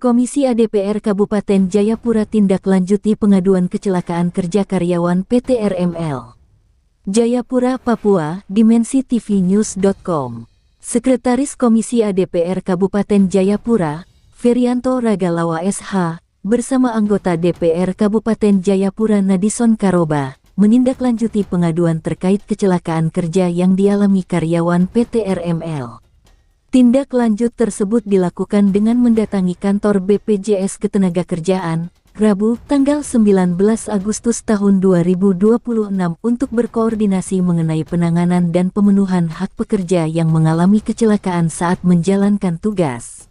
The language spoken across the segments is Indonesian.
Komisi ADPR Kabupaten Jayapura tindak lanjuti pengaduan kecelakaan kerja karyawan PT RML Jayapura, Papua, dimensitv-news.com. Sekretaris Komisi ADPR Kabupaten Jayapura, Ferianto Ragalawa SH, bersama anggota DPR Kabupaten Jayapura Nadison Karoba, menindaklanjuti pengaduan terkait kecelakaan kerja yang dialami karyawan PT RML. Tindak lanjut tersebut dilakukan dengan mendatangi kantor BPJS Ketenagakerjaan, Rabu, tanggal 19 Agustus tahun 2026 untuk berkoordinasi mengenai penanganan dan pemenuhan hak pekerja yang mengalami kecelakaan saat menjalankan tugas.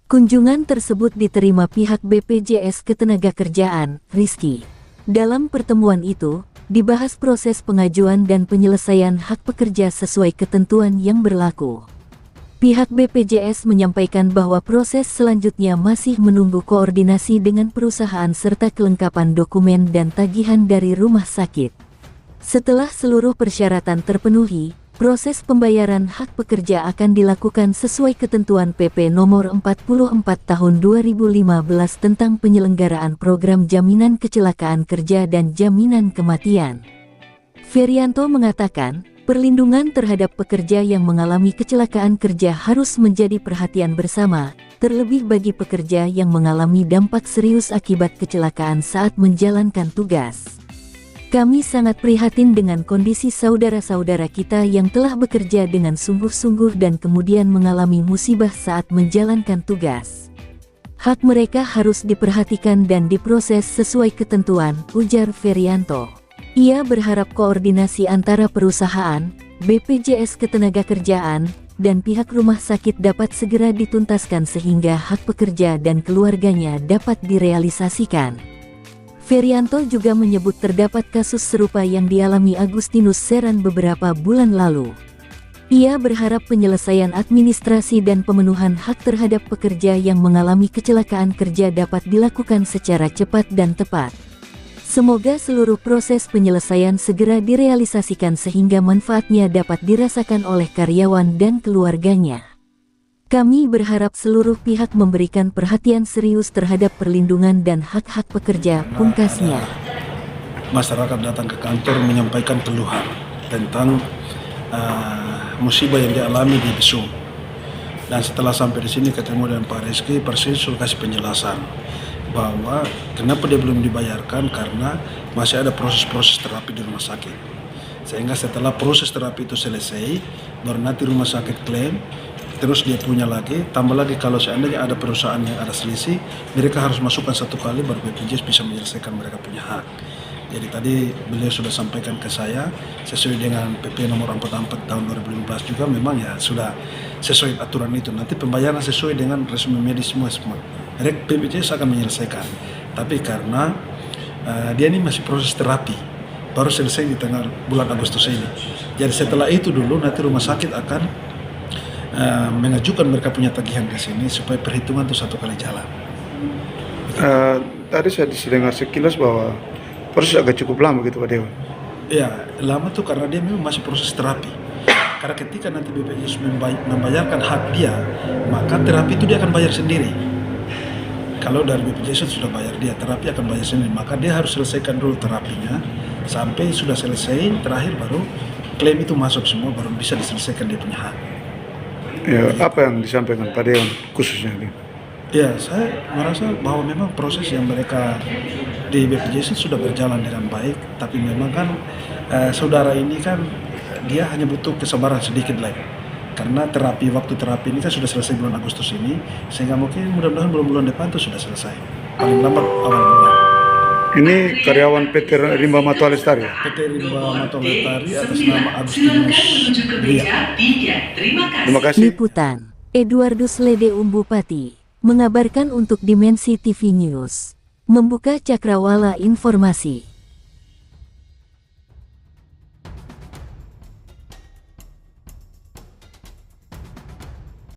Kunjungan tersebut diterima pihak BPJS Ketenagakerjaan, Rizky. Dalam pertemuan itu, dibahas proses pengajuan dan penyelesaian hak pekerja sesuai ketentuan yang berlaku. Pihak BPJS menyampaikan bahwa proses selanjutnya masih menunggu koordinasi dengan perusahaan serta kelengkapan dokumen dan tagihan dari rumah sakit. Setelah seluruh persyaratan terpenuhi, proses pembayaran hak pekerja akan dilakukan sesuai ketentuan PP Nomor 44 Tahun 2015 tentang penyelenggaraan program jaminan kecelakaan kerja dan jaminan kematian. Ferianto mengatakan, perlindungan terhadap pekerja yang mengalami kecelakaan kerja harus menjadi perhatian bersama, terlebih bagi pekerja yang mengalami dampak serius akibat kecelakaan saat menjalankan tugas. Kami sangat prihatin dengan kondisi saudara-saudara kita yang telah bekerja dengan sungguh-sungguh dan kemudian mengalami musibah saat menjalankan tugas. Hak mereka harus diperhatikan dan diproses sesuai ketentuan, ujar Ferianto. Ia berharap koordinasi antara perusahaan, BPJS Ketenagakerjaan, dan pihak rumah sakit dapat segera dituntaskan sehingga hak pekerja dan keluarganya dapat direalisasikan. Ferianto juga menyebut terdapat kasus serupa yang dialami Agustinus Seran beberapa bulan lalu. Ia berharap penyelesaian administrasi dan pemenuhan hak terhadap pekerja yang mengalami kecelakaan kerja dapat dilakukan secara cepat dan tepat. Semoga seluruh proses penyelesaian segera direalisasikan sehingga manfaatnya dapat dirasakan oleh karyawan dan keluarganya. Kami berharap seluruh pihak memberikan perhatian serius terhadap perlindungan dan hak-hak pekerja, pungkasnya. Masyarakat datang ke kantor menyampaikan keluhan tentang musibah yang dialami di Besung. Dan setelah sampai di sini ketemu dengan Pak Rizky, Persisul kasih penjelasan bahwa kenapa dia belum dibayarkan karena masih ada proses-proses terapi di rumah sakit. Sehingga setelah proses terapi itu selesai, baru nanti rumah sakit klaim, terus dia punya lagi, tambah lagi kalau seandainya ada perusahaan yang ada selisih, mereka harus masukkan satu kali baru BPJS bisa menyelesaikan mereka punya hak. Jadi tadi beliau sudah sampaikan ke saya, sesuai dengan PP Nomor 44 Tahun 2015 juga memang ya sudah sesuai aturan itu. Nanti pembayaran sesuai dengan resume medis semua. BPJS akan menyelesaikan. Tapi karena dia ini masih proses terapi, baru selesai di tanggal bulan Agustus ini. Jadi setelah itu dulu nanti rumah sakit akan mengajukan mereka punya tagihan ke sini supaya perhitungan itu satu kali jalan. Tadi saya dengar sekilas bahwa proses agak cukup lama gitu Pak Dewan. Ya, lama tuh karena dia memang masih proses terapi. Karena ketika nanti BPJS membayarkan hak dia, maka terapi itu dia akan bayar sendiri. Kalau dari BPJS sudah bayar dia, terapi akan bayar sendiri. Maka dia harus selesaikan dulu terapinya, sampai sudah selesai, terakhir baru klaim itu masuk semua, baru bisa diselesaikan dia punya hak. Ya, apa yang disampaikan Pak Dewan khususnya ini? Ya, saya merasa bahwa memang proses yang mereka di BPJS sudah berjalan dengan baik, tapi memang kan saudara ini kan dia hanya butuh kesabaran sedikit lagi. Karena waktu terapi ini kan sudah selesai bulan Agustus ini, sehingga mungkin mudah-mudahan bulan depan itu sudah selesai. Paling lambat awal bulan. Ini karyawan PT Rimba Mato Lestari. PT Rimba Mato Lestari atas nama Agustinus Ria. Terima kasih. Liputan Eduardus Lede Umbupati mengabarkan untuk Dimensi TV News. Membuka cakrawala informasi.